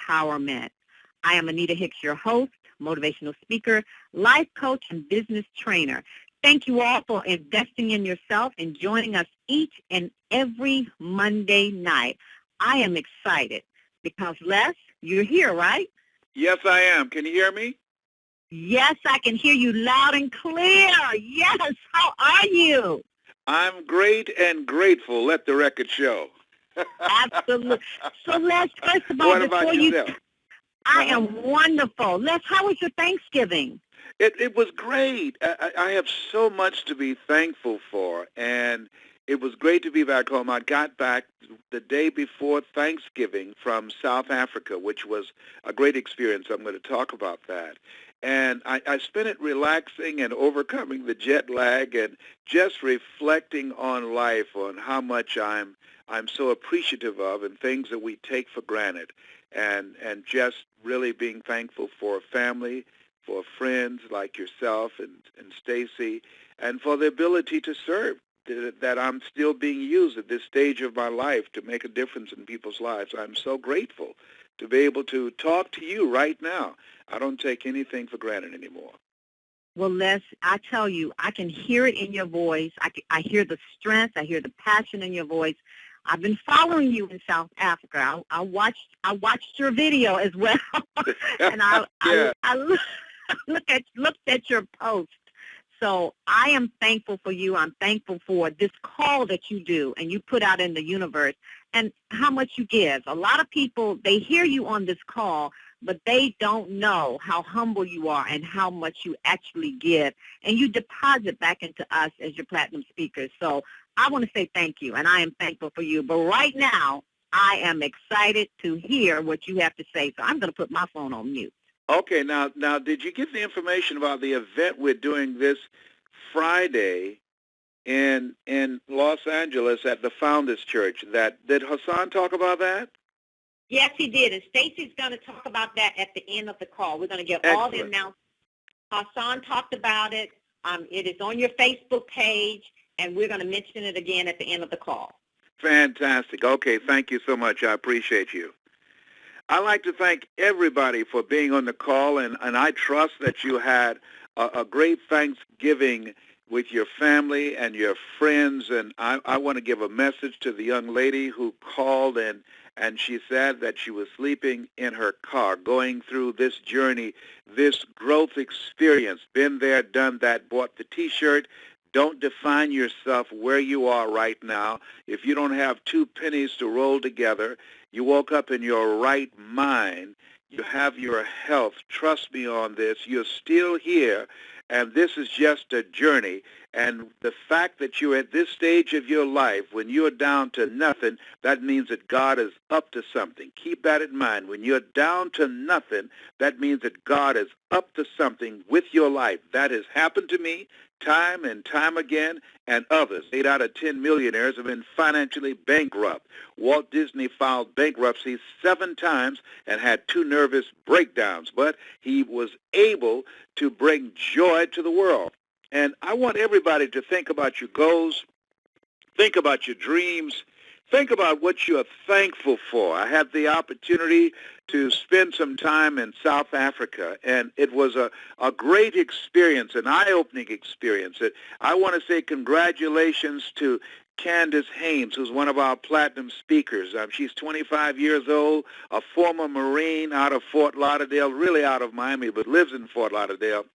empowerment. I am Anita Hicks, your host, motivational speaker, life coach, and business trainer. Thank you all for investing in yourself and joining us each and every Monday night. I am excited because, Les, you're here, right? Yes, I am. Can you hear me? Yes, I can hear you loud and clear. Yes, how are you? I'm great and grateful. Let the record show. Absolutely. So, Les, first of all, what about yourself? I am wonderful. Les, how was your Thanksgiving? It was great. I have so much to be thankful for, and it was great to be back home. I got back the day before Thanksgiving from South Africa, which was a great experience. I'm going to talk about that. And I spent it relaxing and overcoming the jet lag and just reflecting on life, on how much I'm so appreciative of and things that we take for granted, and just really being thankful for family, for friends like yourself and Stacy, and for the ability to serve, that I'm still being used at this stage of my life to make a difference in people's lives. I'm so grateful to be able to talk to you right now. I don't take anything for granted anymore. Well, Les, I tell you, I can hear it in your voice. I hear the strength. I hear the passion in your voice. I've been following you in South Africa. I watched your video as well, and I looked at your post. So I am thankful for you. I'm thankful for this call that you do and you put out in the universe and how much you give. A lot of people, they hear you on this call, but they don't know how humble you are and how much you actually give. And you deposit back into us as your platinum speakers. So I want to say thank you, and I am thankful for you. But right now, I am excited to hear what you have to say. So I'm going to put my phone on mute. Okay, now, did you get the information about the event we're doing this Friday in Los Angeles at the Founders Church? Did Hassan talk about that? Yes, he did, and Stacy's going to talk about that at the end of the call. We're going to give all the announcements. Hassan talked about it. It is on your Facebook page, and we're going to mention it again at the end of the call. Fantastic. Okay, thank you so much. I appreciate you. I'd like to thank everybody for being on the call, and I trust that you had a great Thanksgiving with your family and your friends, and I want to give a message to the young lady who called, and she said that she was sleeping in her car, going through this journey, this growth experience, been there, done that, bought the T-shirt. Don't define yourself where you are right now. If you don't have 2 pennies to roll together, you woke up in your right mind, you have your health. Trust me on this. You're still here, and this is just a journey. And the fact that you're at this stage of your life, when you're down to nothing, that means that God is up to something. Keep that in mind. When you're down to nothing, that means that God is up to something with your life. That has happened to me time and time again, and others. 8 out of 10 millionaires have been financially bankrupt. Walt Disney filed bankruptcy 7 times and had 2 nervous breakdowns, but he was able to bring joy to the world. And I want everybody to think about your goals, think about your dreams, think about what you're thankful for. I had the opportunity to spend some time in South Africa, and it was a great experience, an eye-opening experience. I want to say congratulations to Candace Haynes, who's one of our platinum speakers. She's 25 years old, a former Marine out of Fort Lauderdale, really out of Miami, but lives in Fort Lauderdale.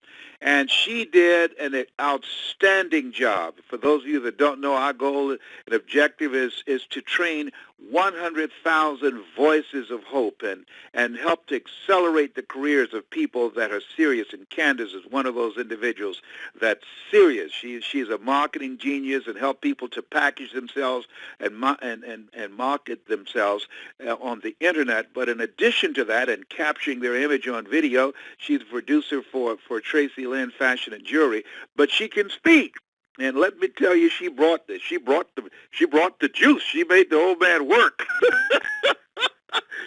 And she did an outstanding job. For those of you that don't know, our goal and objective is to train 100,000 voices of hope and help to accelerate the careers of people that are serious. And Candace is one of those individuals that's serious. She's a marketing genius and help people to package themselves and market themselves on the internet. But in addition to that, and capturing their image on video, she's a producer for Tracy Lynn Fashion and Jewelry. But she can speak. And let me tell you, she brought this. She brought the juice. She made the old man work.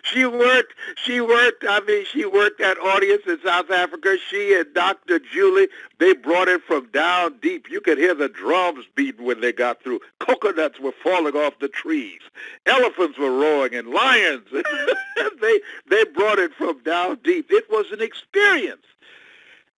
She worked, she worked that audience in South Africa. She and Dr. Julie, they brought it from down deep. You could hear the drums beating when they got through. Coconuts were falling off the trees. Elephants were roaring and lions. They brought it from down deep. It was an experience.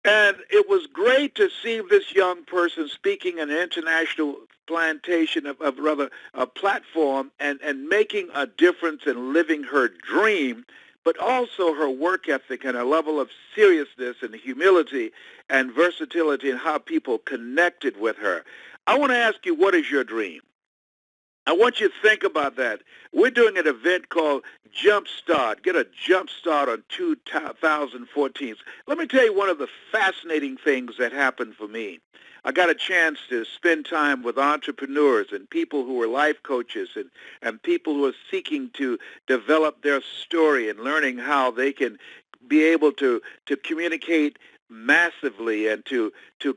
And it was great to see this young person speaking an international plantation a platform and making a difference and living her dream, but also her work ethic and a level of seriousness and humility and versatility and how people connected with her. I want to ask you, what is your dream? I want you to think about that. We're doing an event called Jump Start. Get a jump start on 2014. Let me tell you one of the fascinating things that happened for me. I got a chance to spend time with entrepreneurs and people who are life coaches and people who are seeking to develop their story and learning how they can be able to communicate massively and to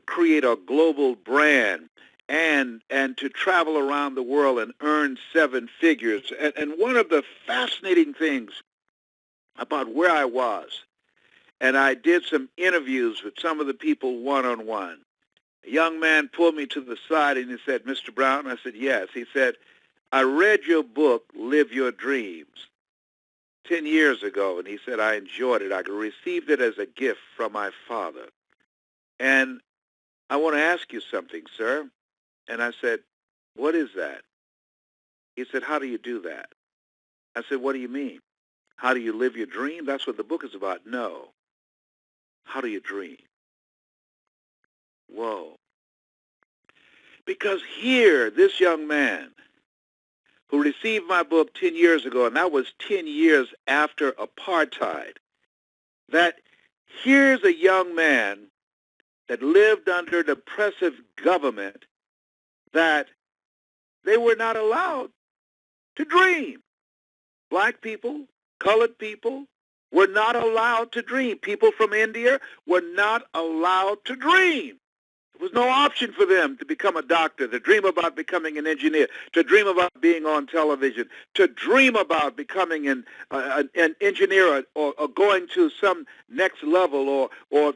create a global brand. And to travel around the world and earn seven figures. And one of the fascinating things about where I was, and I did some interviews with some of the people one-on-one. A young man pulled me to the side and he said, "Mr. Brown?" I said, "Yes." He said, "I read your book, Live Your Dreams, 10 years ago." And he said, "I enjoyed it. I received it as a gift from my father. And I want to ask you something, sir." And I said, "What is that?" He said, "How do you do that?" I said, "What do you mean? How do you live your dream? That's what the book is about." "No. How do you dream?" Whoa. Because here, this young man who received my book 10 years ago, and that was 10 years after apartheid, that here's a young man that lived under an oppressive government that they were not allowed to dream. Black people, colored people were not allowed to dream. People from India were not allowed to dream. There was no option for them to become a doctor, to dream about becoming an engineer, to dream about being on television, to dream about becoming an engineer or going to some next level or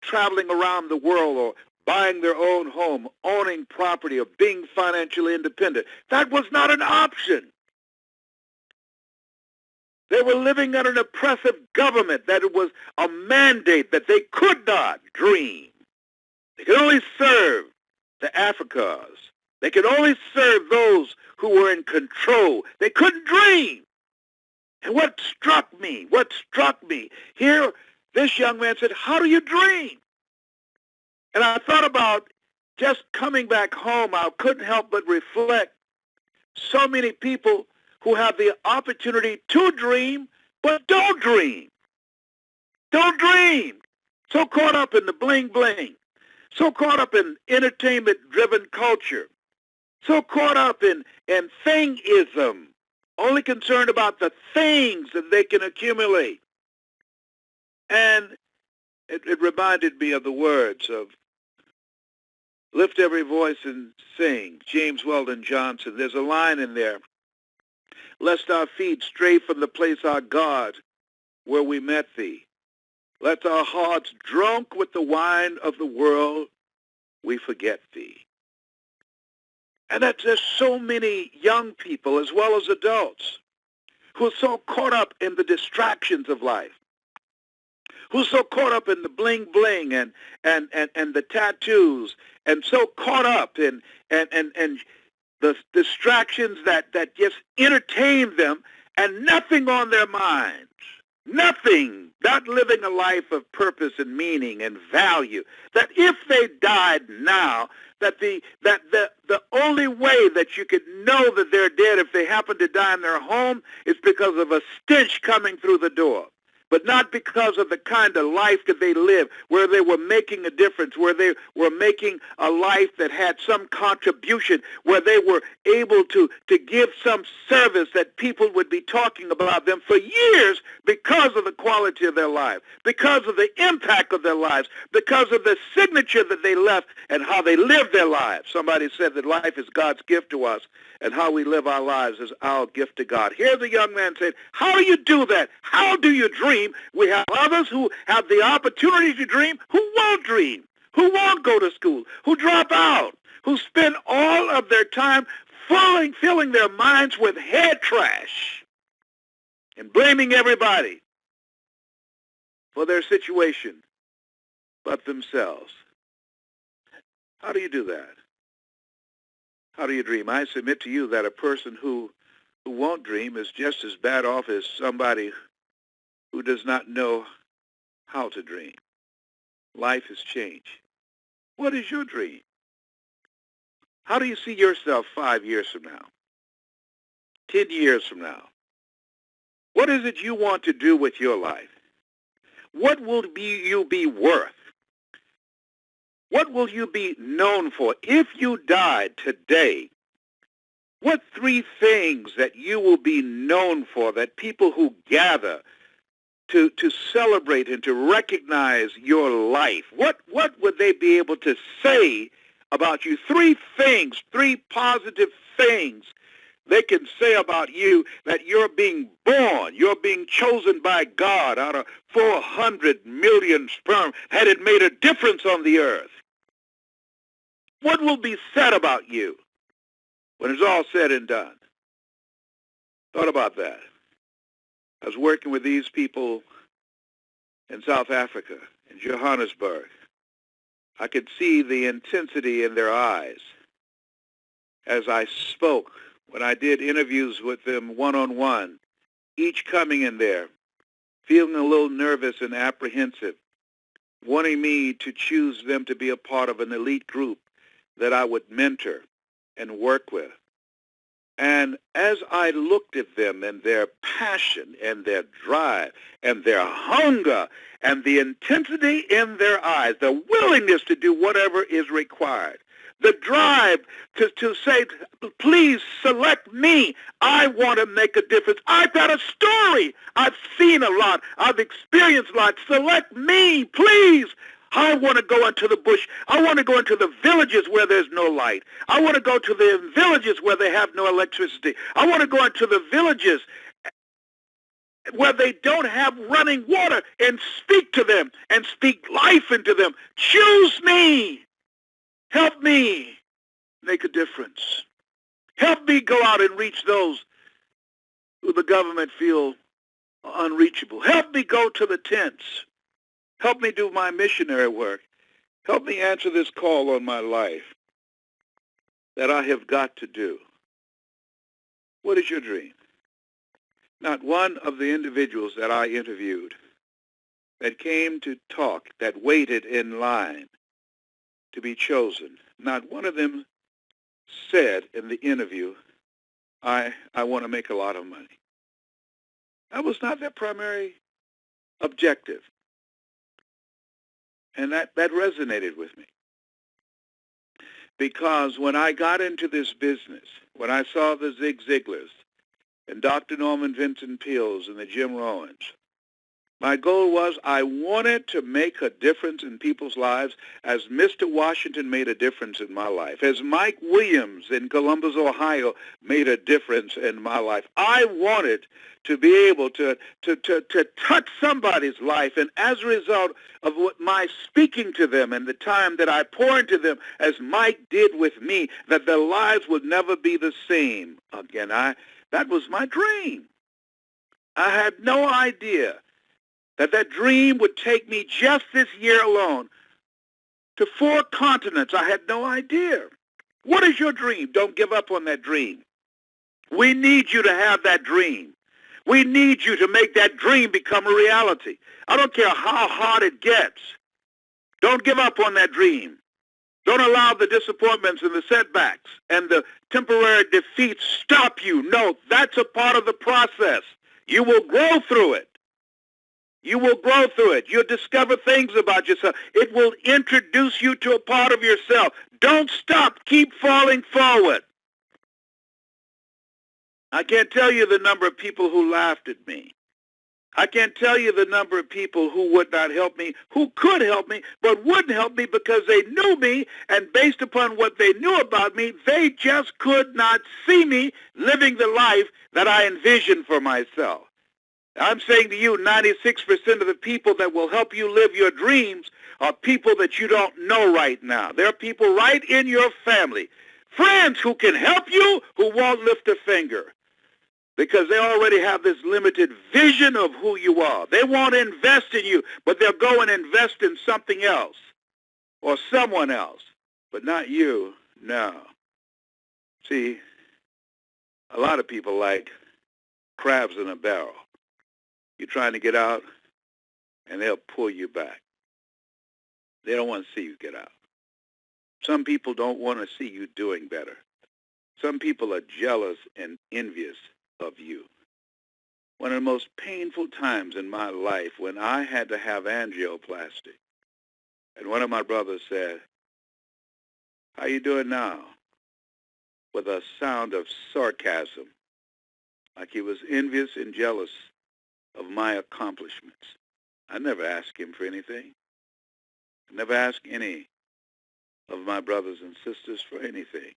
traveling around the world or buying their own home, owning property, or being financially independent. That was not an option. They were living under an oppressive government that it was a mandate that they could not dream. They could only serve the Africans. They could only serve those who were in control. They couldn't dream. And what struck me, here this young man said, "How do you dream?" And I thought about just coming back home. I couldn't help but reflect so many people who have the opportunity to dream, but don't dream. Don't dream. So caught up in the bling-bling. So caught up in entertainment-driven culture. So caught up in thingism. Only concerned about the things that they can accumulate. And it reminded me of the words of "Lift every voice and sing," James Weldon Johnson. There's a line in there. "Lest our feet stray from the place our God where we met thee. Let our hearts drunk with the wine of the world, we forget thee." And that there's so many young people as well as adults who are so caught up in the distractions of life, who's so caught up in the bling-bling and the tattoos, and so caught up in the distractions that just entertain them and nothing on their minds. Nothing, not living a life of purpose and meaning and value. That if they died now, that the only way that you could know that they're dead if they happen to die in their home is because of a stench coming through the door. But not because of the kind of life that they live, where they were making a difference, where they were making a life that had some contribution, where they were able to give some service that people would be talking about them for years because of the quality quality of their life, because of the impact of their lives, because of the signature that they left and how they lived their lives. Somebody said that life is God's gift to us, and how we live our lives is our gift to God. Here's a young man saying, how do you do that? How do you dream? We have others who have the opportunity to dream who won't dream, who won't go to school, who drop out, who spend all of their time filling their minds with head trash and blaming everybody for their situation but themselves. How do you do that? How do you dream? I submit to you that a person who won't dream is just as bad off as somebody who does not know how to dream. Life has changed. What is your dream? How do you see yourself 5 years from now? 10 years from now? What is it you want to do with your life? What will you be worth? What will you be known for? If you died today, what 3 things that you will be known for, that people who gather to celebrate and to recognize your life, what would they be able to say about you? 3 things, 3 positive things they can say about you, that you're being born, you're being chosen by God out of 400 million sperm. Had it made a difference on the earth? What will be said about you when it's all said and done? Thought about that. I was working with these people in South Africa, in Johannesburg. I could see the intensity in their eyes as I spoke, when I did interviews with them one-on-one, each coming in there, feeling a little nervous and apprehensive, wanting me to choose them to be a part of an elite group that I would mentor and work with. And as I looked at them and their passion and their drive and their hunger and the intensity in their eyes, the willingness to do whatever is required, the drive to say, please select me. I want to make a difference. I've got a story. I've seen a lot. I've experienced a lot. Select me, please. I want to go into the bush. I want to go into the villages where there's no light. I want to go to the villages where they have no electricity. I want to go into the villages where they don't have running water and speak to them and speak life into them. Choose me. Help me make a difference. Help me go out and reach those who the government feel unreachable. Help me go to the tents. Help me do my missionary work. Help me answer this call on my life that I have got to do. What is your dream? Not one of the individuals that I interviewed that came to talk, that waited in line to be chosen, not one of them said in the interview, I want to make a lot of money. That was not their primary objective. And that resonated with me. Because when I got into this business, when I saw the Zig Ziglars and Dr. Norman Vincent Peales and the Jim Rowans, my goal was I wanted to make a difference in people's lives as Mr. Washington made a difference in my life, as Mike Williams in Columbus, Ohio made a difference in my life. I wanted to be able to touch somebody's life, and as a result of what my speaking to them and the time that I pour into them, as Mike did with me, that their lives would never be the same again. That was my dream. I had no idea that dream would take me just this year alone to 4 continents. I had no idea. What is your dream? Don't give up on that dream. We need you to have that dream. We need you to make that dream become a reality. I don't care how hard it gets. Don't give up on that dream. Don't allow the disappointments and the setbacks and the temporary defeats stop you. No, that's a part of the process. You will grow through it. You will grow through it. You'll discover things about yourself. It will introduce you to a part of yourself. Don't stop. Keep falling forward. I can't tell you the number of people who laughed at me I can't tell you the number of people who would not help me, who could help me, but wouldn't help me because they knew me, and based upon what they knew about me, they just could not see me living the life that I envisioned for myself. I'm saying to you, 96% of the people that will help you live your dreams are people that you don't know right now. There are people right in your family, friends who can help you, who won't lift a finger, because they already have this limited vision of who you are. They won't invest in you, but they'll go and invest in something else or someone else, but not you. No. See, a lot of people like crabs in a barrel. You're trying to get out, and they'll pull you back. They don't want to see you get out. Some people don't want to see you doing better. Some people are jealous and envious of you. One of the most painful times in my life when I had to have angioplasty, and one of my brothers said, "How you doing now?" with a sound of sarcasm, like he was envious and jealous of my accomplishments. I never asked him for anything. I never asked any of my brothers and sisters for anything.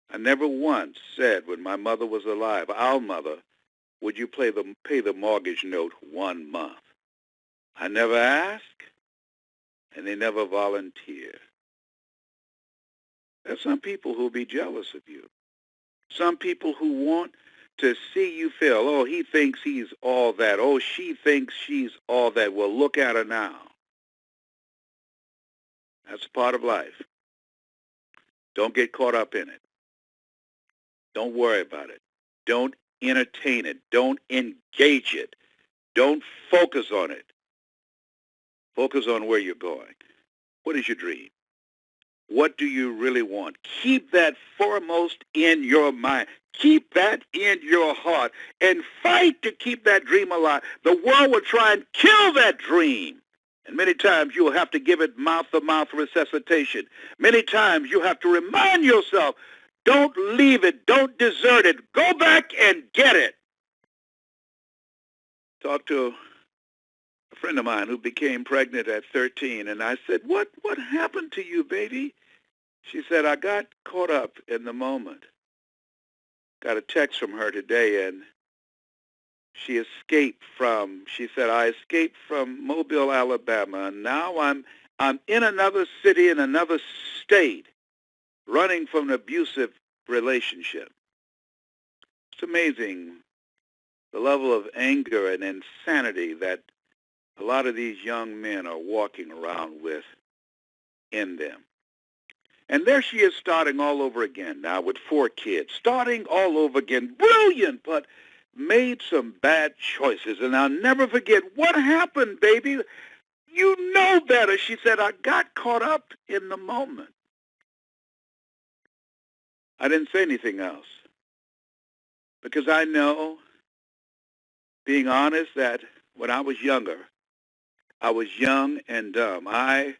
I never once said when my mother was alive, "Our mother, would you pay the mortgage note 1 month?" I never asked, and they never volunteered. There's some people who'll be jealous of you. Some people who want to see you fail. Oh, he thinks he's all that. Oh, she thinks she's all that. Well, look at her now. That's a part of life. Don't get caught up in it. Don't worry about it. Don't entertain it. Don't engage it. Don't focus on it. Focus on where you're going. What is your dream? What do you really want? Keep that foremost in your mind. Keep that in your heart and fight to keep that dream alive. The world will try and kill that dream. And many times you will have to give it mouth-to-mouth resuscitation. Many times you have to remind yourself, don't leave it, don't desert it. Go back and get it. Talked to a friend of mine who became pregnant at 13, and I said, what happened to you, baby? She said, I got caught up in the moment. Got a text from her today, and she said, I escaped from Mobile, Alabama, and now I'm in another city, in another state, running from an abusive relationship. It's amazing the level of anger and insanity that a lot of these young men are walking around with in them. And there she is starting all over again now with 4 kids, starting all over again. Brilliant, but made some bad choices. And I'll never forget, what happened, baby? You know better. She said, I got caught up in the moment. I didn't say anything else because I know, being honest, that when I was younger, I was young and dumb. I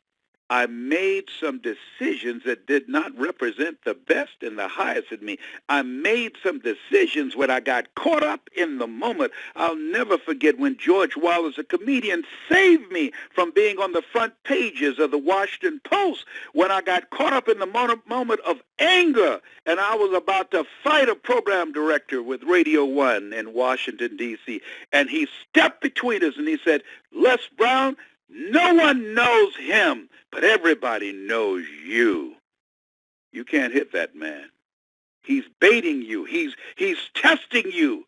made some decisions that did not represent the best and the highest in me. I made some decisions when I got caught up in the moment. I'll never forget when George Wallace, a comedian, saved me from being on the front pages of the Washington Post when I got caught up in the moment of anger, and I was about to fight a program director with Radio 1 in Washington, D.C., and he stepped between us and he said, Les Brown, no one knows him, but everybody knows you. You can't hit that man. He's baiting you. He's testing you.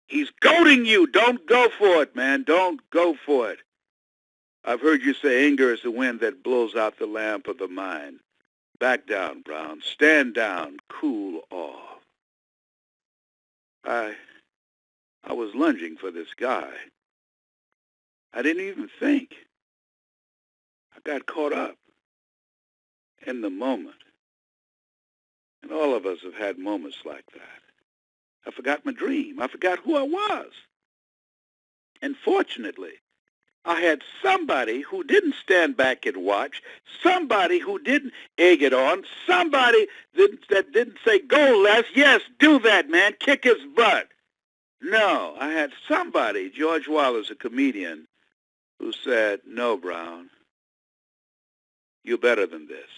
He's goading you. Don't go for it, man. Don't go for it. I've heard you say anger is the wind that blows out the lamp of the mind. Back down, Brown. Stand down. Cool off. I was lunging for this guy. I didn't even think. I got caught up in the moment. And all of us have had moments like that. I forgot my dream. I forgot who I was. And fortunately, I had somebody who didn't stand back and watch, somebody who didn't egg it on, somebody that didn't say, go Les, yes, do that, man, kick his butt. No, I had somebody, George Wallace, a comedian, who said, no, Brown, you're better than this.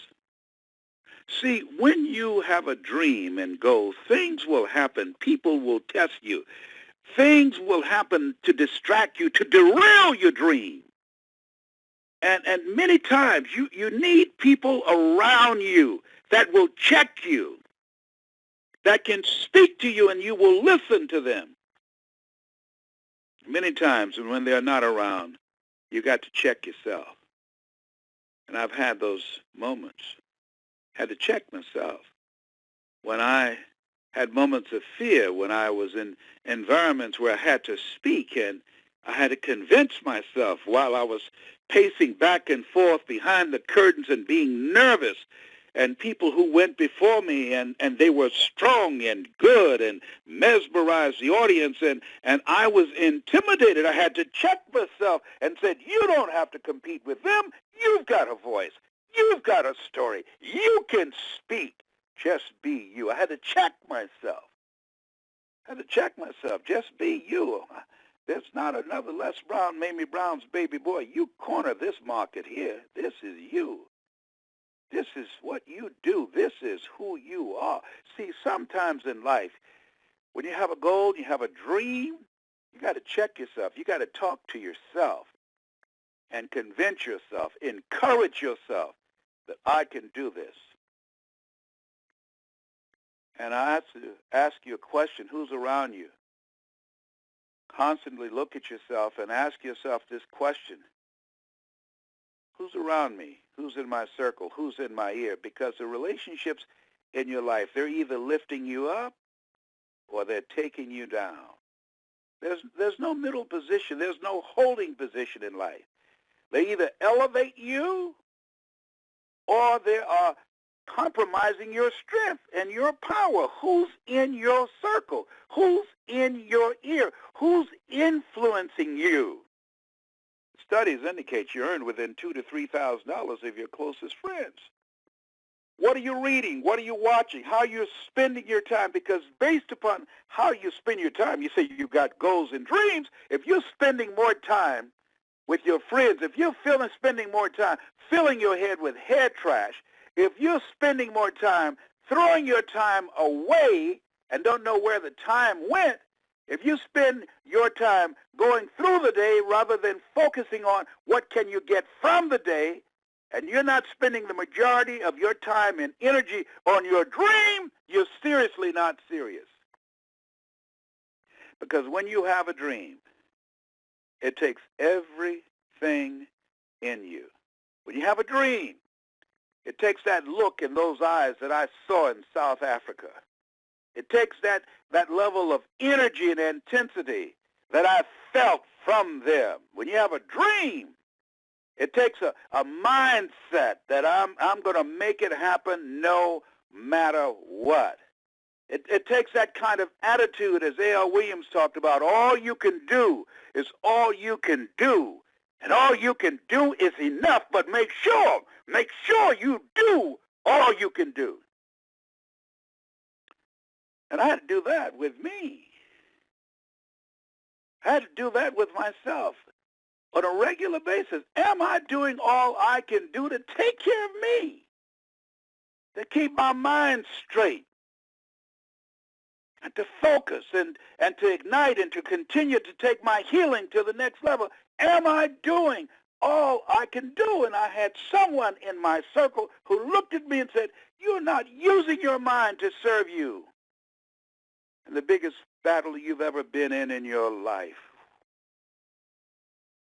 See, when you have a dream and goal, things will happen. People will test you. Things will happen to distract you, to derail your dream. And many times you need people around you that will check you, that can speak to you, and you will listen to them. Many times, and when they're not around, you got to check yourself. And I've had those moments, had to check myself. When I had moments of fear, when I was in environments where I had to speak, and I had to convince myself while I was pacing back and forth behind the curtains and being nervous, and people who went before me, and they were strong and good and mesmerized the audience, and I was intimidated. I had to check myself and said, you don't have to compete with them. You've got a voice. You've got a story. You can speak. Just be you. I had to check myself. Just be you. There's not another Les Brown, Mamie Brown's baby boy. You corner this market here. This is you. This is what you do. This is who you are. See, sometimes in life, when you have a goal, you have a dream, you got to check yourself. You got to talk to yourself and convince yourself, encourage yourself that I can do this. And I have to ask you a question. Who's around you? Constantly look at yourself and ask yourself this question. Who's around me? Who's in my circle? Who's in my ear? Because the relationships in your life, they're either lifting you up or they're taking you down. There's no middle position. There's no holding position in life. They either elevate you or they are compromising your strength and your power. Who's in your circle? Who's in your ear? Who's influencing you? Studies indicate you earn within $2,000 to $3,000 of your closest friends. What are you reading? What are you watching? How are you spending your time? Because based upon how you spend your time, you say you've got goals and dreams. If you're spending more time with your friends, if you're spending more time filling your head with head trash, if you're spending more time throwing your time away and don't know where the time went, if you spend your time going through the day rather than focusing on what can you get from the day, and you're not spending the majority of your time and energy on your dream, you're seriously not serious. Because when you have a dream, it takes everything in you. When you have a dream, it takes that look in those eyes that I saw in South Africa. It takes that level of energy and intensity that I felt from them. When you have a dream, it takes a mindset that I'm going to make it happen no matter what. It takes that kind of attitude, as A.L. Williams talked about. All you can do is all you can do. And all you can do is enough, but make sure you do all you can do. And I had to do that with me. I had to do that with myself on a regular basis. Am I doing all I can do to take care of me, to keep my mind straight, and to focus and to ignite and to continue to take my healing to the next level? Am I doing all I can do? And I had someone in my circle who looked at me and said, you're not using your mind to serve you. And the biggest battle you've ever been in your life,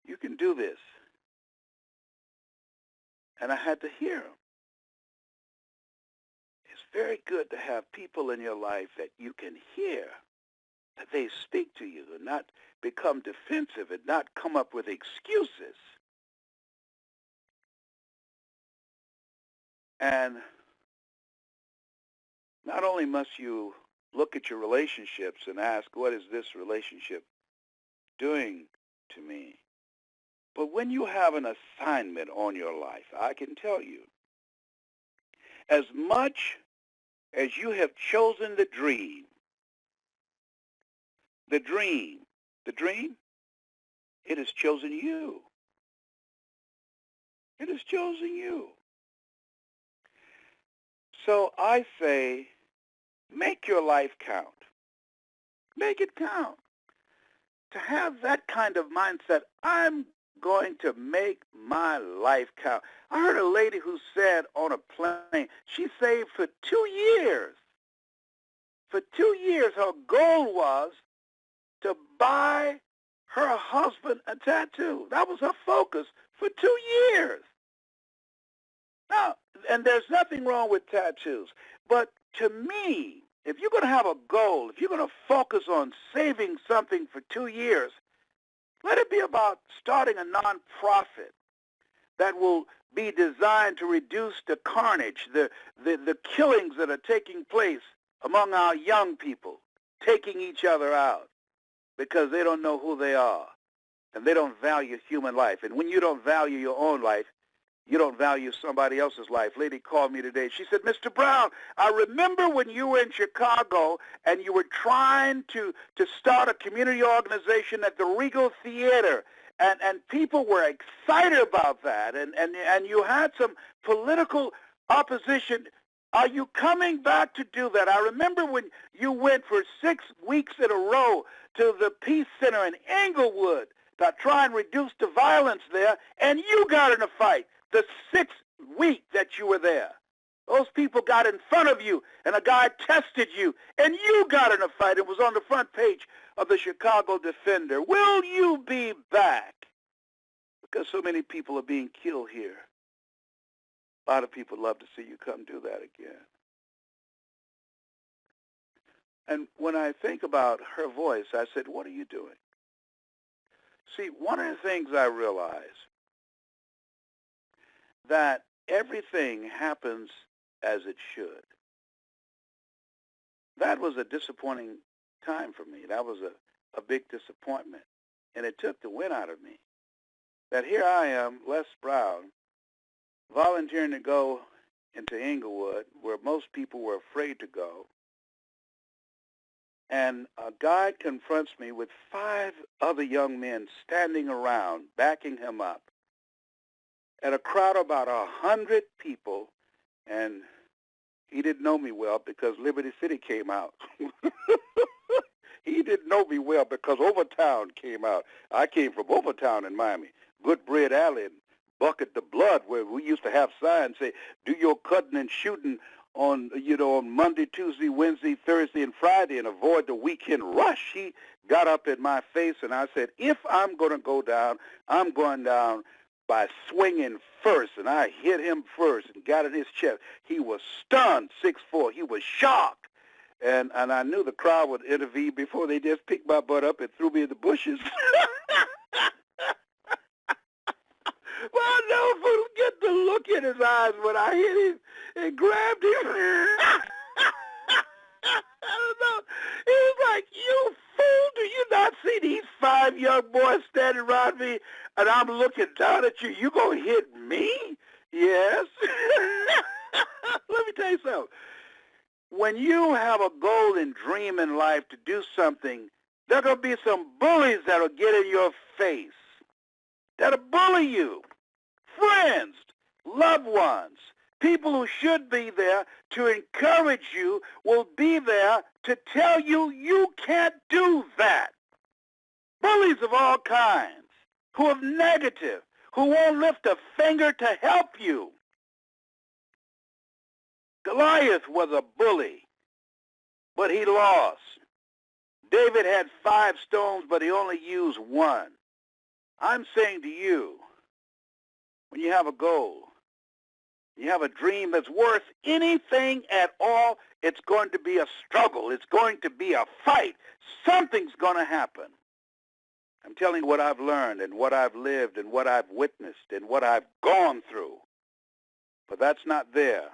you can do this. And I had to hear him. It's very good to have people in your life that you can hear, that they speak to you and not become defensive and not come up with excuses. And not only must you look at your relationships and ask, what is this relationship doing to me? But when you have an assignment on your life, I can tell you, as much as you have chosen the dream, The dream, it has chosen you. It has chosen you. So I say, make your life count. Make it count. To have that kind of mindset, I'm going to make my life count. I heard a lady who said on a plane, she saved for 2 years. For 2 years, her goal was to buy her husband a tattoo. That was her focus for 2 years. Now, and there's nothing wrong with tattoos, but to me, if you're going to have a goal, if you're going to focus on saving something for 2 years, let it be about starting a nonprofit that will be designed to reduce the carnage, the killings that are taking place among our young people, taking each other out because they don't know who they are and they don't value human life. And when you don't value your own life, you don't value somebody else's life. Lady called me today. She said, Mr. Brown, I remember when you were in Chicago and you were trying to start a community organization at the Regal Theater, and people were excited about that, and you had some political opposition. Are you coming back to do that? I remember when you went for 6 weeks in a row to the Peace Center in Englewood to try and reduce the violence there, and you got in a fight. The 6th week that you were there, those people got in front of you, and a guy tested you, and you got in a fight. It was on the front page of the Chicago Defender. Will you be back? Because so many people are being killed here. A lot of people love to see you come do that again. And when I think about her voice, I said, what are you doing? See, one of the things I realize that everything happens as it should. That was a disappointing time for me. That was a big disappointment. And it took the wind out of me. That here I am, Les Brown, volunteering to go into Englewood, where most people were afraid to go. And a guy confronts me with 5 other young men standing around, backing him up, at a crowd of about 100 people, and he didn't know me well because Liberty City came out. He didn't know me well because Overtown came out. I came from Overtown in Miami, Good Bread Alley, and Bucket the Blood, where we used to have signs say, do your cutting and shooting on Monday, Tuesday, Wednesday, Thursday, and Friday, and avoid the weekend rush. He got up in my face, and I said, if I'm going to go down, I'm going down by swinging first, and I hit him first and got in his chest. He was stunned, 6'4". He was shocked, and I knew the crowd would intervene before they just picked my butt up and threw me in the bushes. Well, I'll never forget the look in his eyes when I hit him and grabbed him. I don't know. He was like, you fool, do you not see these 5 young boys standing around me, and I'm looking down at you? You going to hit me? Yes. Let me tell you something. When you have a goal and dream in life to do something, there are going to be some bullies that will get in your face, that'll bully you. Friends, loved ones, people who should be there to encourage you will be there to tell you you can't do that. Bullies of all kinds, who are negative, who won't lift a finger to help you. Goliath was a bully, but he lost. David had 5 stones, but he only used 1. I'm saying to you, when you have a goal, you have a dream that's worth anything at all, it's going to be a struggle. It's going to be a fight. Something's going to happen. I'm telling you what I've learned and what I've lived and what I've witnessed and what I've gone through. But that's not there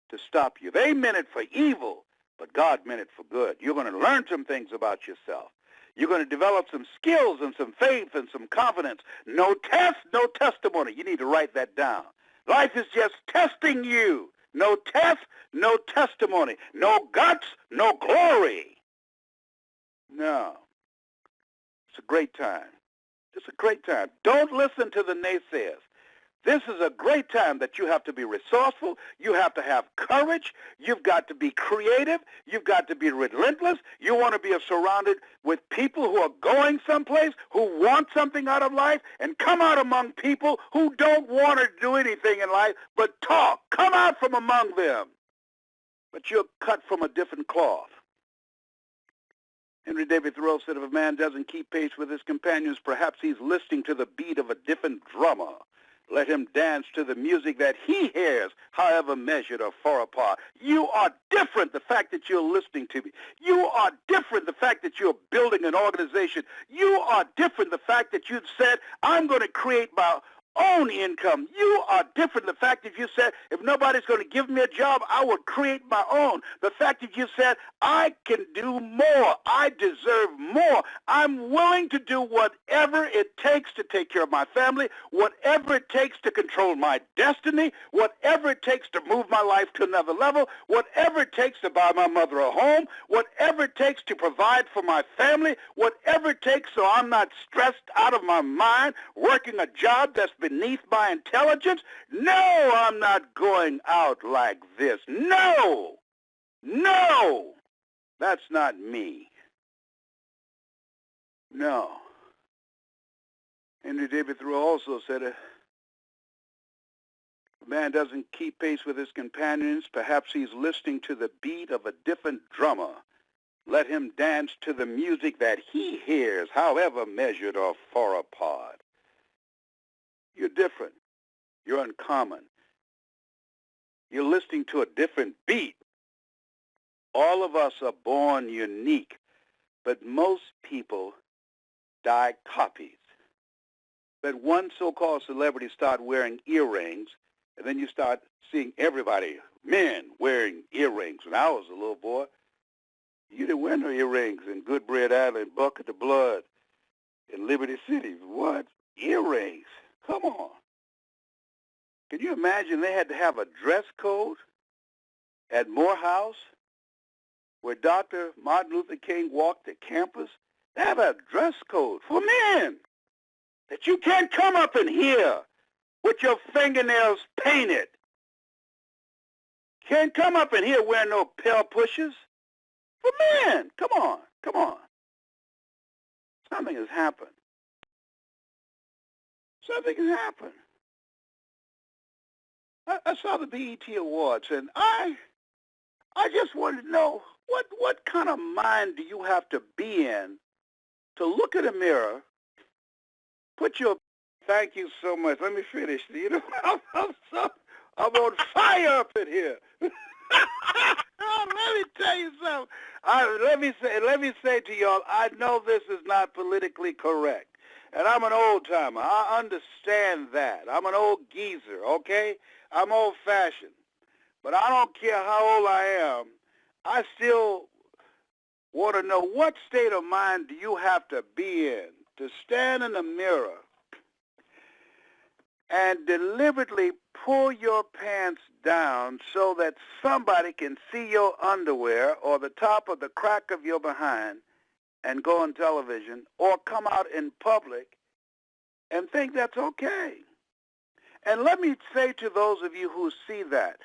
to stop you. They meant it for evil, but God meant it for good. You're going to learn some things about yourself. You're going to develop some skills and some faith and some confidence. No test, no testimony. You need to write that down. Life is just testing you. No test, no testimony. No guts, no glory. No. It's a great time. It's a great time. Don't listen to the naysayers. This is a great time that you have to be resourceful. You have to have courage. You've got to be creative. You've got to be relentless. You want to be surrounded with people who are going someplace, who want something out of life, and come out among people who don't want to do anything in life but talk. Come out from among them. But you're cut from a different cloth. Henry David Thoreau said, if a man doesn't keep pace with his companions, perhaps he's listening to the beat of a different drummer. Let him dance to the music that he hears, however measured or far apart. You are different, the fact that you're listening to me. You are different, the fact that you're building an organization. You are different, the fact that you've said, I'm going to create my own income. You are different. The fact that you said, if nobody's going to give me a job, I will create my own. The fact that you said, I can do more. I deserve more. I'm willing to do whatever it takes to take care of my family, whatever it takes to control my destiny, whatever it takes to move my life to another level, whatever it takes to buy my mother a home, whatever it takes to provide for my family, whatever it takes so I'm not stressed out of my mind working a job that's beneath my intelligence. No, I'm not going out like this. No, no, that's not me. No. Henry David Thoreau also said, a man doesn't keep pace with his companions. Perhaps he's listening to the beat of a different drummer. Let him dance to the music that he hears, however measured or far apart. You're different. You're uncommon. You're listening to a different beat. All of us are born unique, but most people die copies. But one so-called celebrity start wearing earrings, and then you start seeing everybody, men, wearing earrings. When I was a little boy, you didn't wear no earrings in Goodbread Island, Bucket of Blood, in Liberty City. What? Earrings? Come on. Can you imagine they had to have a dress code at Morehouse where Dr. Martin Luther King walked the campus? They have a dress code for men that you can't come up in here with your fingernails painted. Can't come up in here wearing no pale pushers. For men, come on, come on. Something has happened. Something has happened. I saw the BET Awards, and I just wanted to know what kind of mind do you have to be in to look in a mirror, put your, thank you so much. Let me finish. You know, I'm on fire up in here. Let me tell you something. Let me say to y'all, I know this is not politically correct, and I'm an old timer. I understand that. I'm an old geezer, okay? I'm old-fashioned, but I don't care how old I am. I still want to know, what state of mind do you have to be in to stand in the mirror and deliberately pull your pants down so that somebody can see your underwear or the top of the crack of your behind and go on television, or come out in public and think that's okay? And let me say to those of you who see that,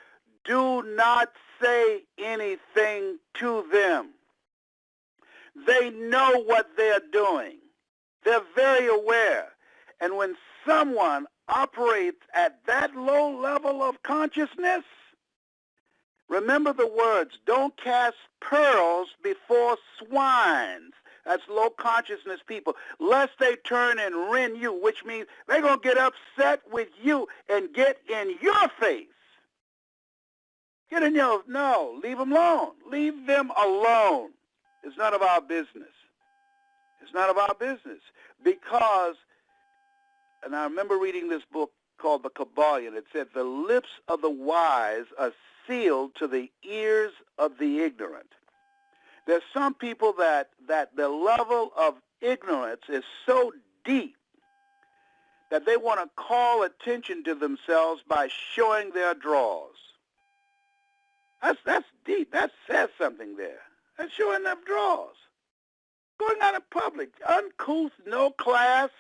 do not say anything to them. They know what they're doing. They're very aware. And when someone operates at that low level of consciousness, remember the words, don't cast pearls before swines. That's low consciousness people, lest they turn and rend you, which means they're going to get upset with you and get in your face. Get in your, no, leave them alone. Leave them alone. It's none of our business. It's none of our business. Because, and I remember reading this book called The Kabbalion. It said, the lips of the wise are sealed to the ears of the ignorant. There's some people that the level of ignorance is so deep that they want to call attention to themselves by showing their drawers. That's deep. That says something there. That's showing their drawers. going out in public, uncouth, no class,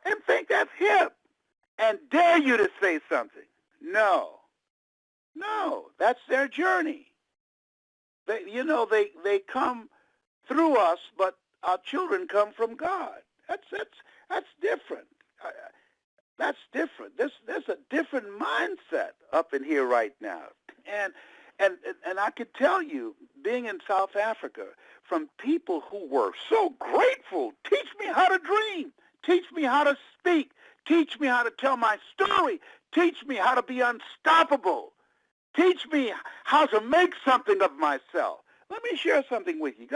and think that's hip, and dare you to say something. No, that's their journey. They come through us, but our children come from God. That's different. That's different. There's a different mindset up in here right now, and I could tell you, being in South Africa, from people who were so grateful. Teach me how to dream. Teach me how to speak. Teach me how to tell my story. Teach me how to be unstoppable. Teach me how to make something of myself. Let me share something with you.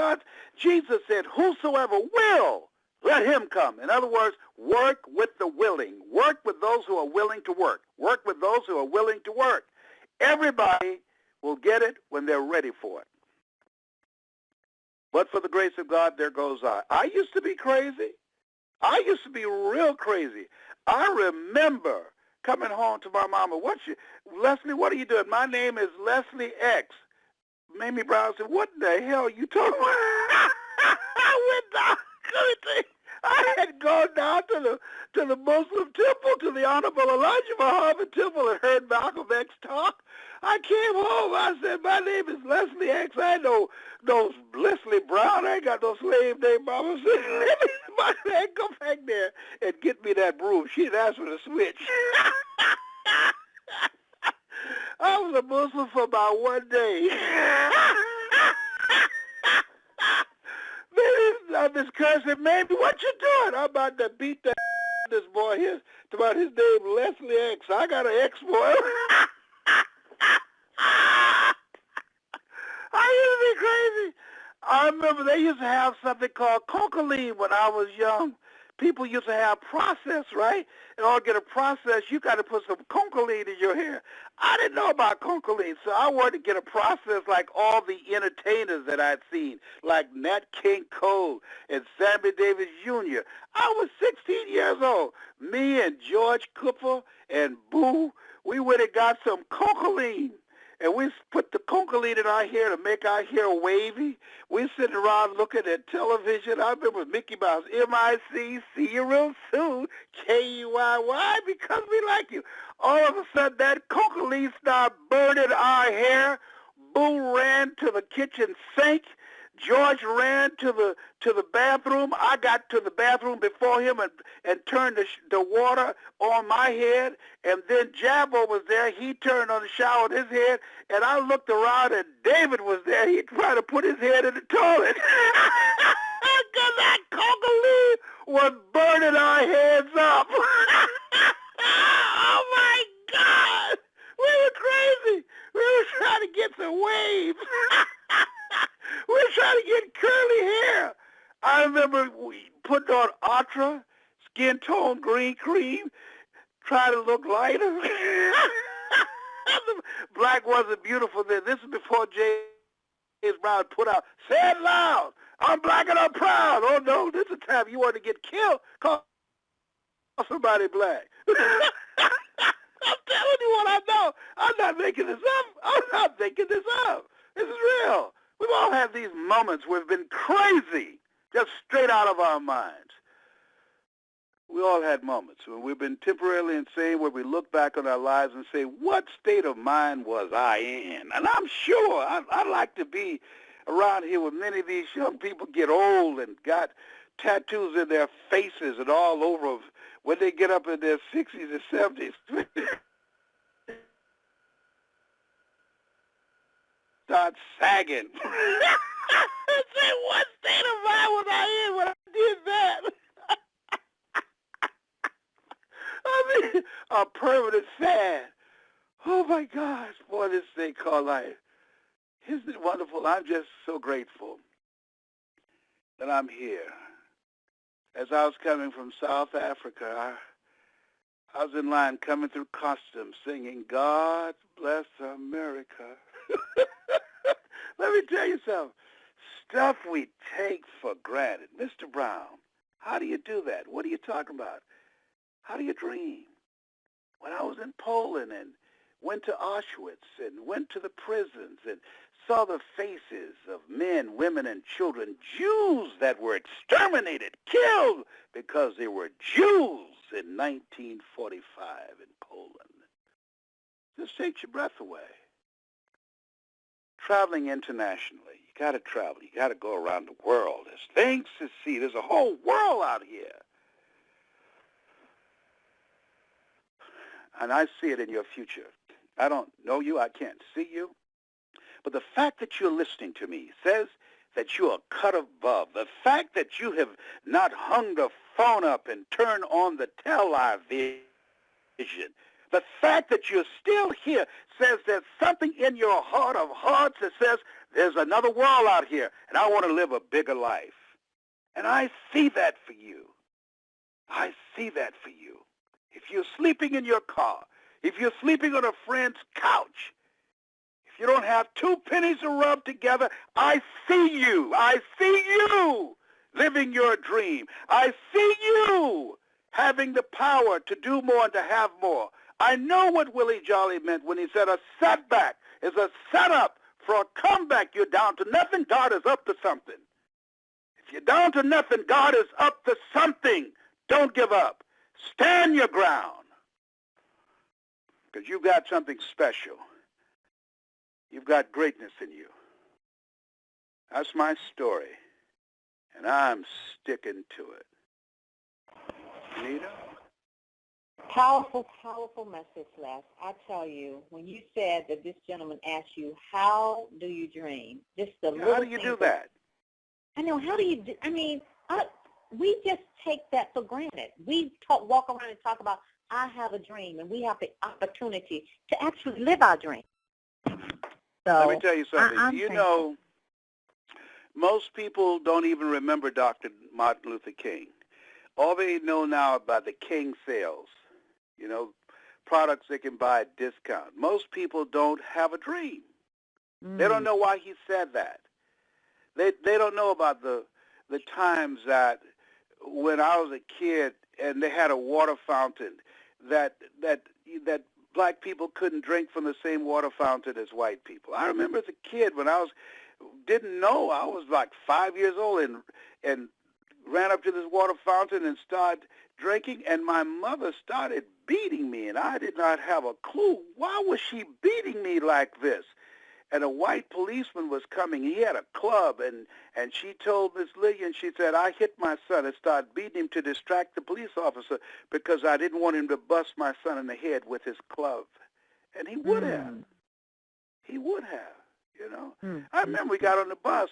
Jesus said, whosoever will, let him come. In other words, work with the willing. Work with those who are willing to work. Work with those who are willing to work. Everybody will get it when they're ready for it. But for the grace of God, there goes I. I used to be crazy. I used to be real crazy. I remember coming home to my mama. Leslie, what are you doing? My name is Leslie X. Mamie Brown said, what the hell are you talking about? I went down. I had gone down to the Muslim temple, to the Honorable Elijah Muhammad temple, and heard Malcolm X talk. I came home. I said, my name is Leslie X. I know no Leslie Brown. I ain't got no slave name. Mama said, go back there and get me that broom. She'd asked for the switch. I was a Muslim for about one day. This cousin said, Mamie, what you doing? I'm about to beat this boy. About his name, Leslie X. I got an X boy. I used to be crazy. I remember they used to have something called cocaine when I was young. People used to have process, right? In order to get a process, you got to put some cocaine in your hair. I didn't know about cocaine, so I wanted to get a process like all the entertainers that I'd seen, like Nat King Cole and Sammy Davis Jr. I was 16 years old. Me and George Cooper and Boo, we went and got some cocaine. And we put the cocaine in our hair to make our hair wavy. We sitting around looking at television. I remember Mickey Mouse, M-I-C, see you real soon, K-U-I-Y, because we like you. All of a sudden, that cocaine started burning our hair. Boo ran to the kitchen sink. George ran to the bathroom. I got to the bathroom before him and turned the water on my head. And then Jabbo was there. He turned on the shower with his head. And I looked around and David was there. He tried to put his head in the toilet. Because that cocaine was burning our heads up. Oh, my God. We were crazy. We were trying to get some waves. We were trying to get curly hair. I remember we put on Ultra, skin tone green cream, trying to look lighter. Black wasn't beautiful then. This is before James Brown put out, say it loud, I'm black and I'm proud. Oh, no, this is the time you want to get killed. Call somebody black. I'm telling you what I know. I'm not making this up. I'm not making this up. This is real. We've all had these moments where we've been crazy, just straight out of our minds. We all had moments when we've been temporarily insane, where we look back on our lives and say, what state of mind was I in? And I'm sure I'd like to be around here when many of these young people get old and got tattoos in their faces and all over when they get up in their 60s and 70s. Start sagging. Say, what state of mind was I in when I did that? I mean, a permanent fad. Oh, my gosh. Boy, this thing called life. Isn't it wonderful? I'm just so grateful that I'm here. As I was coming from South Africa, I was in line coming through customs singing, God bless America. Let me tell you something. Stuff we take for granted. Mr. Brown, how do you do that? What are you talking about? How do you dream? When I was in Poland and went to Auschwitz and went to the prisons and saw the faces of men, women, and children, Jews that were exterminated, killed because they were Jews in 1945 in Poland. Just takes your breath away. Traveling internationally, you got to travel. You got to go around the world. There's things to see. There's a whole world out here. And I see it in your future. I don't know you. I can't see you. But the fact that you're listening to me says that you are cut above. The fact that you have not hung the phone up and turned on the television. The fact that you're still here says there's something in your heart of hearts that says there's another world out here, and I want to live a bigger life. And I see that for you. I see that for you. If you're sleeping in your car, if you're sleeping on a friend's couch, if you don't have two pennies to rub together, I see you. I see you living your dream. I see you having the power to do more and to have more. I know what Willie Jolly meant when he said a setback is a setup for a comeback. You're down to nothing, God is up to something. If you're down to nothing, God is up to something. Don't give up. Stand your ground. Because you've got something special. You've got greatness in you. That's my story. And I'm sticking to it. Anita? Powerful, powerful message, Les. I tell you, when you said that this gentleman asked you, how do you dream? Just the little How do you do that? I know, how do you do, I mean, we just take that for granted. We walk around and talk about, I have a dream, and we have the opportunity to actually live our dream. So, let me tell you something. You know, most people don't even remember Dr. Martin Luther King. All they know now about the King sales, you know, products they can buy at discount. Most people don't have a dream. They don't know why he said that. They don't know about the times that when I was a kid and they had a water fountain that black people couldn't drink from the same water fountain as white people. I remember as a kid when didn't know, I was like 5 years old and ran up to this water fountain and started drinking, and my mother started beating me, and I did not have a clue. Why was she beating me like this? And a white policeman was coming. He had a club, and she told Miss Lillian, she said, I hit my son and started beating him to distract the police officer because I didn't want him to bust my son in the head with his club. And he would have. He would have, you know. I remember we got on the bus,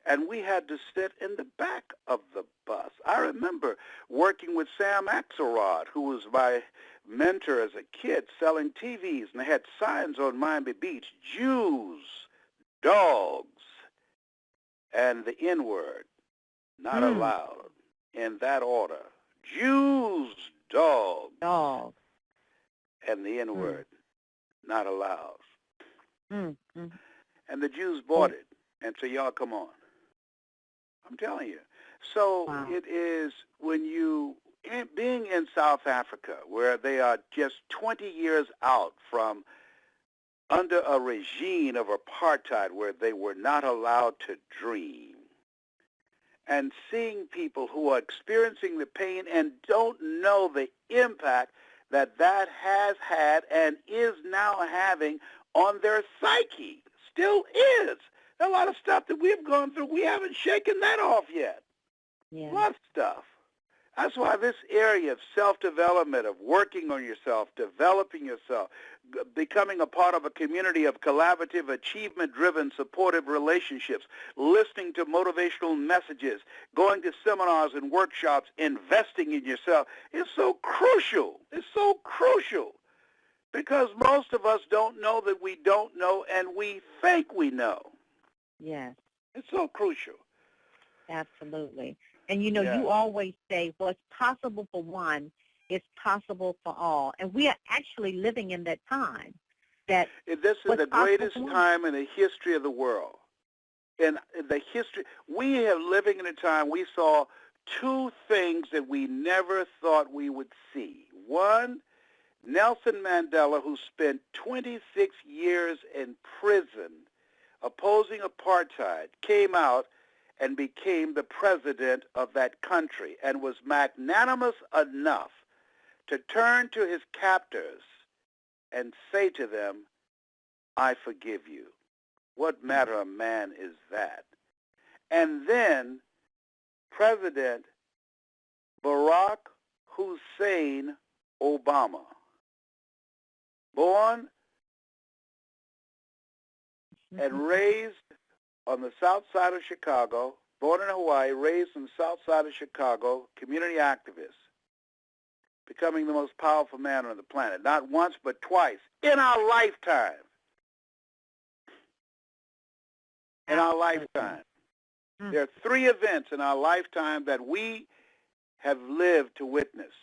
and we had to sit in the back of the bus. I remember working with Sam Axelrod, who was my mentor as a kid, selling TVs, and they had signs on Miami Beach, Jews, dogs, and the N-word, not allowed, in that order. Jews, dogs, and the N-word, not allowed. And the Jews bought it and said, y'all come on. I'm telling you. So it is when being in South Africa, where they are just 20 years out from under a regime of apartheid where they were not allowed to dream, and seeing people who are experiencing the pain and don't know the impact that has had and is now having on their psyche, still is. A lot of stuff that we've gone through, we haven't shaken that off yet. Yeah. A lot of stuff. That's why this area of self-development, of working on yourself, developing yourself, becoming a part of a community of collaborative, achievement-driven, supportive relationships, listening to motivational messages, going to seminars and workshops, investing in yourself is so crucial. It's so crucial because most of us don't know that we don't know and we think we know. Yes. It's so crucial. Absolutely. And, you know, you always say what's possible for one is possible for all. And we are actually living in that time. This is the greatest time in the history of the world. In the history, we are living in a time we saw two things that we never thought we would see. One, Nelson Mandela, who spent 26 years in prison opposing apartheid, came out and became the president of that country and was magnanimous enough to turn to his captors and say to them, I forgive you. What manner of man is that? And then President Barack Hussein Obama, born and raised on the south side of Chicago, born in Hawaii, raised on the south side of Chicago, community activist, becoming the most powerful man on the planet, not once but twice in our lifetime. In our lifetime. There are 3 events in our lifetime that we have lived to witness.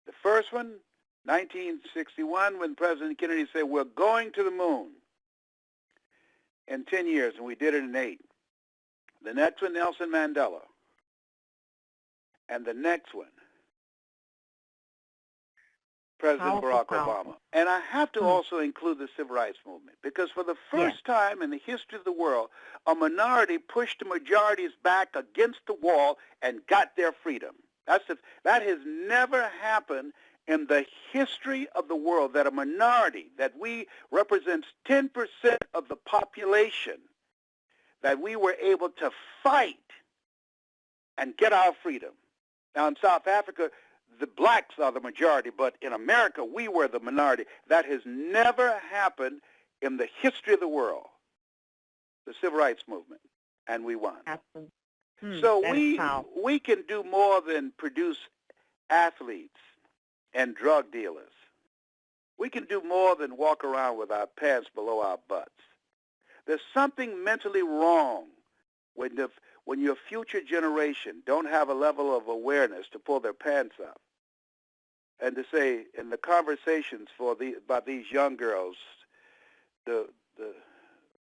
The first one, 1961, when President Kennedy said, we're going to the moon in 10 years, and we did it in 8. The next one, Nelson Mandela. And the next one, President Barack Obama. And I have to also include the Civil Rights Movement, because for the first time in the history of the world, a minority pushed the majorities back against the wall and got their freedom. That has never happened in the history of the world, that a minority, that we represents 10% of the population, that we were able to fight and get our freedom. Now in South Africa, the blacks are the majority, but in America, we were the minority. That has never happened in the history of the world, the Civil Rights Movement, and we won. Absolutely. So we can do more than produce athletes and drug dealers. We can do more than walk around with our pants below our butts. There's something mentally wrong when your future generation don't have a level of awareness to pull their pants up and to say, in the conversations about these young girls, the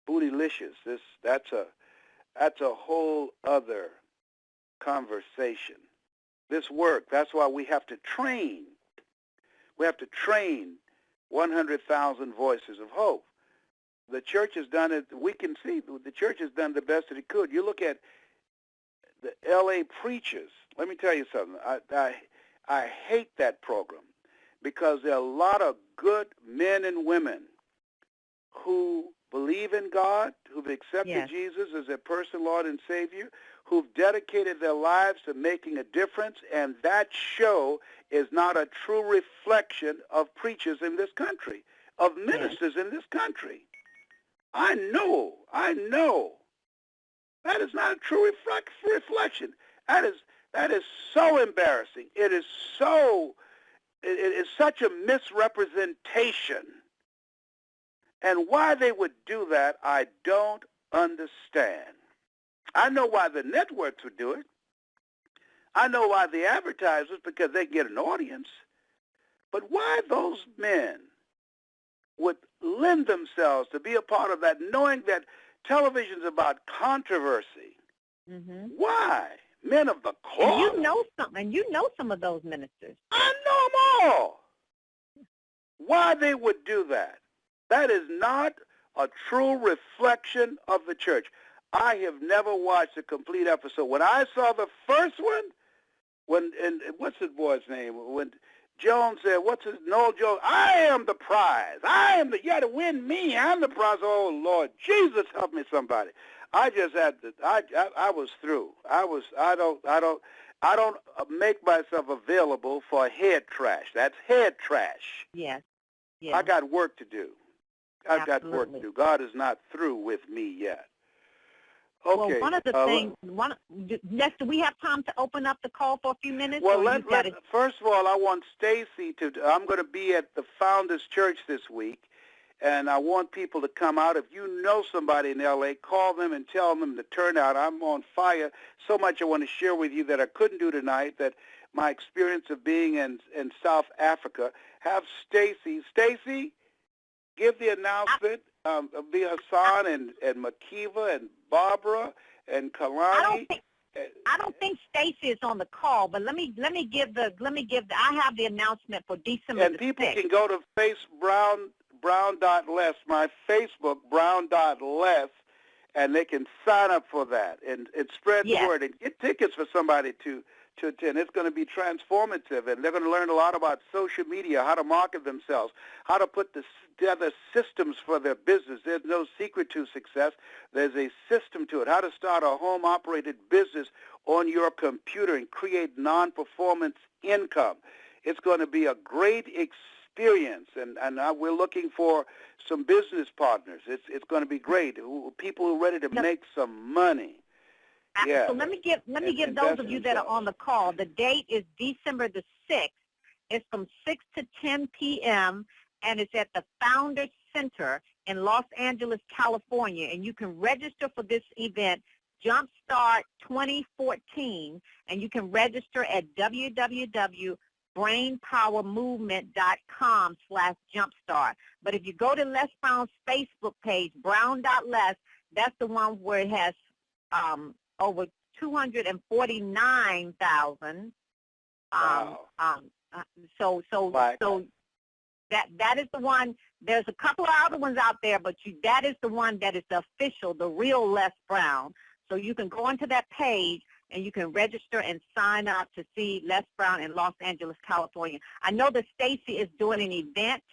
bootylicious, that's a whole other conversation. This work, that's why we have to train. We have to train 100,000 voices of hope. The church has done it. We can see the church has done the best that it could. You look at the L.A. preachers. Let me tell you something. I hate that program because there are a lot of good men and women who believe in God, who've accepted Jesus as their personal Lord and Savior, who've dedicated their lives to making a difference, and that show is not a true reflection of preachers in this country, of ministers in this country. I know. That is not a true reflection. That is so embarrassing. It is such a misrepresentation. And why they would do that, I don't understand. I know why the networks would do it. I know why the advertisers, because they get an audience. But why those men would lend themselves to be a part of that, knowing that television's about controversy. Mm-hmm. Why? Men of the cloth. And you know some of those ministers. I know them all. Why they would do that? That is not a true reflection of the church. I have never watched a complete episode. When I saw the first one, and what's his boy's name? When Jones said, Noel Jones, I am the prize. You had to win me. I'm the prize. Oh, Lord, Jesus, help me, somebody. I just had to, I was through. I don't make myself available for head trash. That's head trash. Yes. I got work to do. I've got work to do. God is not through with me yet. Okay. Well, one of the things, next, do we have time to open up the call for a few minutes? Well, first of all, I want Stacy I'm going to be at the Founders Church this week, and I want people to come out. If you know somebody in L.A., call them and tell them to turn out. I'm on fire. So much I want to share with you that I couldn't do tonight, that my experience of being in South Africa. Have Stacy. Stacy, give the announcement. Be Hassan and Makiva and Barbara and Kalani. I don't think Stacy is on the call, but let me give I have the announcement for December And the people 6th. can go to brown.les, my Facebook, brown.les, and they can sign up for that and spread the word and get tickets for somebody to attend. It's going to be transformative, and they're going to learn a lot about social media, how to market themselves, how to put together systems for their business. There's no secret to success. There's a system to it, how to start a home-operated business on your computer and create non-performance income. It's going to be a great experience, and we're looking for some business partners. It's going to be great. People who are ready to make some money. Yeah. So let me give those of you that are on the call. The date is December the 6th. It's from 6 to 10 p.m. and it's at the Founders Center in Los Angeles, California. And you can register for this event, Jumpstart 2014, and you can register at www.brainpowermovement.com/jumpstart. But if you go to Les Brown's Facebook page, brown.les, that's the one where it has over 249,000. Wow. So that is the one. There's a couple of other ones out there, but that is the one that is the official, the real Les Brown. So you can go onto that page and you can register and sign up to see Les Brown in Los Angeles, California. I know that Stacy is doing an event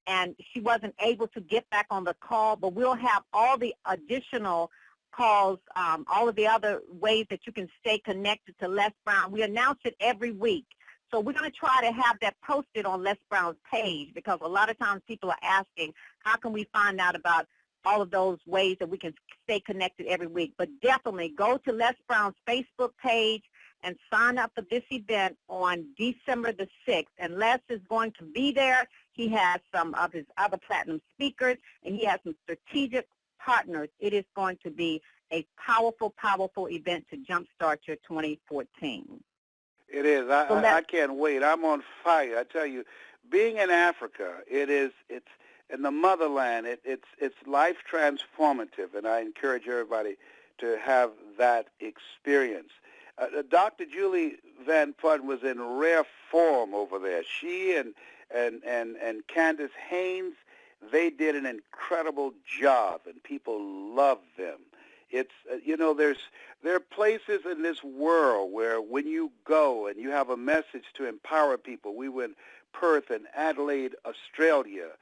and she wasn't able to get back on the call, but we'll have all the additional calls, all of the other ways that you can stay connected to Les Brown. We announce it every week. So we're going to try to have that posted on Les Brown's page, because a lot of times people are asking, how can we find out about all of those ways that we can stay connected every week? But definitely go to Les Brown's Facebook page and sign up for this event on December the 6th. And Les is going to be there. He has some of his other platinum speakers, and he has some strategic partners. It is going to be a powerful, powerful event to jumpstart your 2014. It is. I can't wait. I'm on fire. I tell you, being in Africa, it's in the motherland. It's life transformative, and I encourage everybody to have that experience. Dr. Julie Van Putten was in rare form over there. She and Candace Haynes, they did an incredible job, and people love them. It's there are places in this world where when you go and you have a message to empower people. We were in Perth and Adelaide, Australia,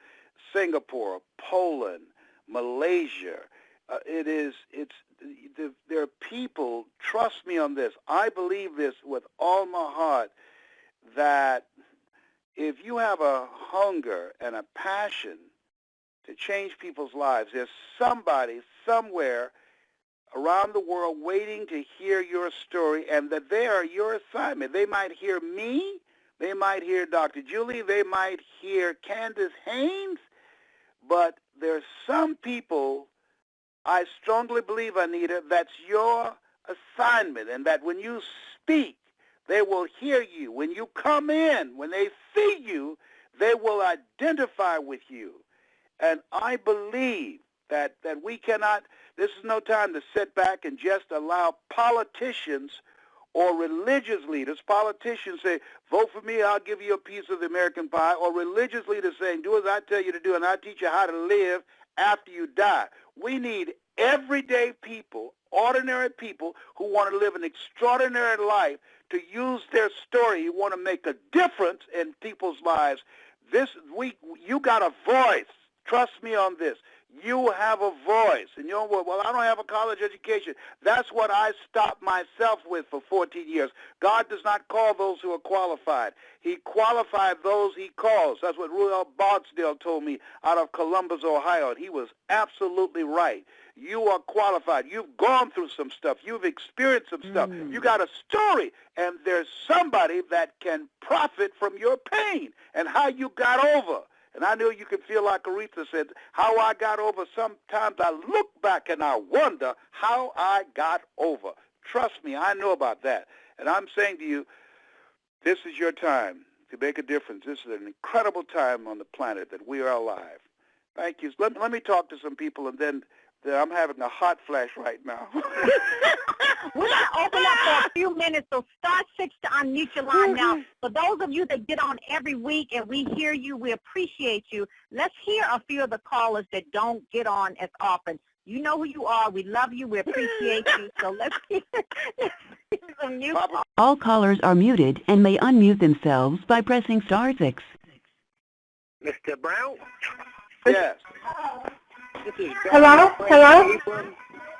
Singapore, Poland, Malaysia. There are people, trust me on this, I believe this with all my heart, that if you have a hunger and a passion to change people's lives, there's somebody somewhere around the world waiting to hear your story, and that they are your assignment. They might hear me, they might hear Dr. Julie, they might hear Candace Haynes, but there's some people, I strongly believe, Anita, that's your assignment, and that when you speak, they will hear you. When you come in, when they see you, they will identify with you. And I believe that we cannot, this is no time to sit back and just allow politicians or religious leaders, politicians say, vote for me, I'll give you a piece of the American pie, or religious leaders saying, do as I tell you to do, and I'll teach you how to live after you die. We need everyday people, ordinary people who want to live an extraordinary life, to use their story. You want to make a difference in people's lives. You got a voice. Trust me on this. You have a voice. And you're, well, I don't have a college education. That's what I stopped myself with for 14 years. God does not call those who are qualified. He qualified those he calls. That's what Ruel Bardsdale told me out of Columbus, Ohio. And he was absolutely right. You are qualified. You've gone through some stuff. You've experienced some stuff. You got a story. And there's somebody that can profit from your pain and how you got over. And I know you can feel like Aretha said, how I got over. Sometimes I look back and I wonder how I got over. Trust me, I know about that. And I'm saying to you, this is your time to make a difference. This is an incredible time on the planet that we are alive. Thank you. Let me talk to some people, and then I'm having a hot flash right now. We're going to open up for a few minutes, so star 6 to unmute your line now. For those of you that get on every week and we hear you, we appreciate you. Let's hear a few of the callers that don't get on as often. You know who you are. We love you. We appreciate you. So let's hear some new callers. All callers are muted and may unmute themselves by pressing star 6. Mr. Brown? Yes. Hello? Hello?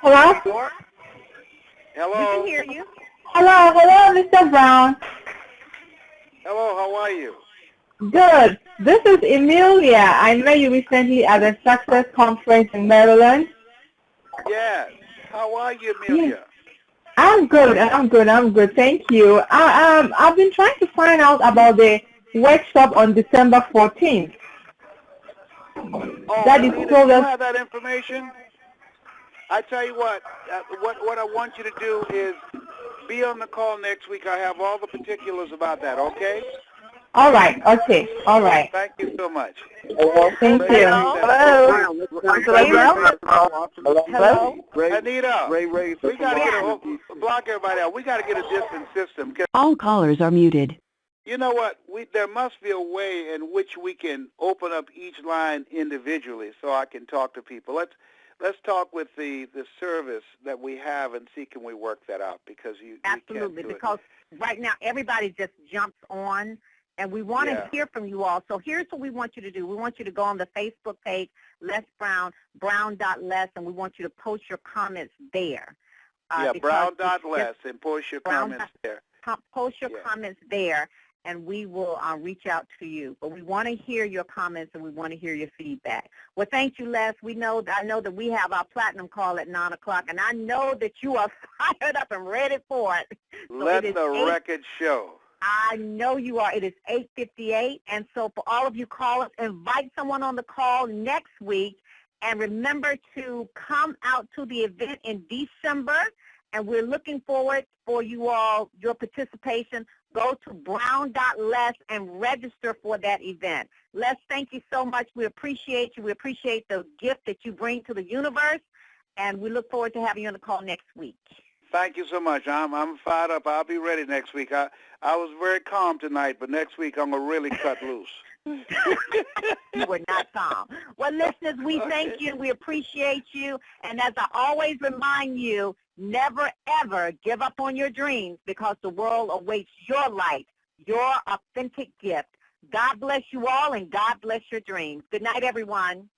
Hello? Hello? We can hear you. Hello, Mr. Brown. Hello, how are you? Good. This is Emilia. I met you recently at a Success Conference in Maryland. Yes. How are you, Amelia? I'm good. Thank you. I've been trying to find out about the workshop on December 14th. Oh, That is Anita, so do you that have that information? I tell you what I want you to do is be on the call next week. I have all the particulars about that, okay? all right. Okay. All right. Thank you so much. Thank you. Hello? Hello? Anita, we got to block everybody out. We got to get a distant system. All callers are muted. You know what? There must be a way in which we can open up each line individually so I can talk to people. Let's talk with the service that we have and see can we work that out, because Absolutely, because right now everybody just jumps on, and we want to hear from you all. So here's what we want you to do. We want you to go on the Facebook page, Les Brown, brown.les, and we want you to post your comments there. Brown.les, and post your comments there. Post your comments there, and we will reach out to you. But we want to hear your comments, and we want to hear your feedback. Well, thank you, Les. I know that we have our platinum call at 9 o'clock, and I know that you are fired up and ready for it. So Let the record show. I know you are. It is 8:58, and so for all of you callers, invite someone on the call next week, and remember to come out to the event in December, and we're looking forward for you all, your participation. Go to brown.les and register for that event. Les, thank you so much. We appreciate you. We appreciate the gift that you bring to the universe, and we look forward to having you on the call next week. Thank you so much. I'm fired up. I'll be ready next week. I was very calm tonight, but next week I'm going to really cut loose. You were not calm. Well, listeners, we thank you. We appreciate you. And as I always remind you, never, ever give up on your dreams, because the world awaits your light, your authentic gift. God bless you all, and God bless your dreams. Good night, everyone.